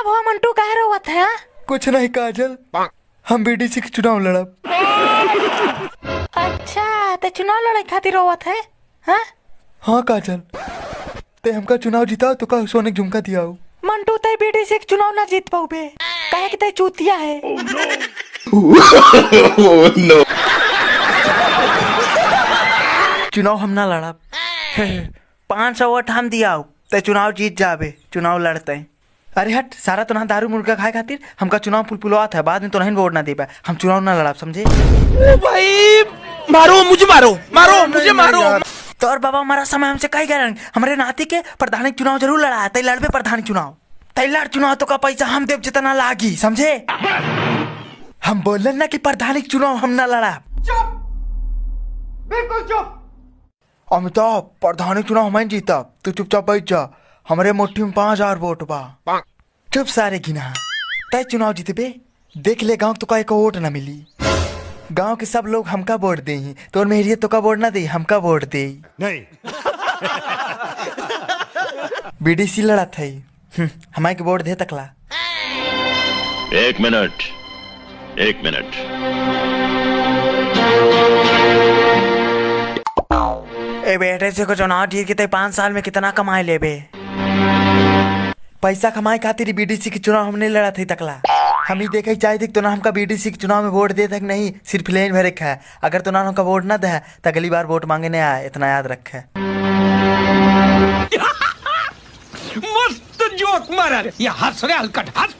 भवा मंटू कह रोवत है? कुछ नहीं काजल, हम बीडीसी के चुनाव लड़ब। अच्छा ते चुनाव लड़े खातिर रोवत है? हाँ हाँ काजल, ते हमका चुनाव जिताओ तो का सोने के झुमका दिया। मंटू ते बीडीसी के चुनाव ना जीत पाऊ बे, कहे कि ते चूतिया है। चुनाव हम ना लड़ब। 500 वोट हम दिया ते चुनाव जीत जाबे, चुनाव लड़ते हैं। अरे हट, सारा तो ना दारू मुर्गा खाए खातिर हमका चुनाव पुलपुलवा था, बाद में तो नहीं वोट ना दे पाए। हम चुनाव ना लड़ा, समझे? ओ भाई मारो मुझे, मारो मुझे, मारो। तो और बाबा हमारा समय हमसे कही गए, हमारे नाती के प्रधानी चुनाव जरूर लड़ा है, लड़ पे प्रधानी चुनाव, लड़ चुनाव तो का पैसा हम देव जितना लागी, समझे? हम बोल ना कि प्रधानी चुनाव हम ना लड़ा। चुप, बिल्कुल चुप। अमिताभ, प्रधानी चुनाव हमें जीता, तू चुपचाप बैठ जा। हमारे मुट्ठी में 5000 वोट बा। चुप सारे गिना, तय चुनाव जीतबे, देख ले गांव तो का एक वोट ना मिली। गांव के सब लोग हमका वोट दे, तो और मेहरियत तो का वोट ना दे, हमका वोट दे। नहीं बीडीसी लड़ा था, हमारे के वोट दे तकला। एक मिनट। ए बेटे से को चुनाव जीत के 5 साल में कितना कमाए लेबे? पैसा कमाए खातिर बीडीसी के चुनाव हमने लड़ा था तकला। हम ही देखे चाहे देख तो ना हमका बीडीसी के चुनाव में वोट दे तक नहीं, सिर्फ लेन भरे है। अगर तो ना हमका वोट ना दे तो अगली बार वोट मांगे नहीं आए, इतना याद रखे। मस्त जोक मारा रे, ये हंस रहे हलकट हंस।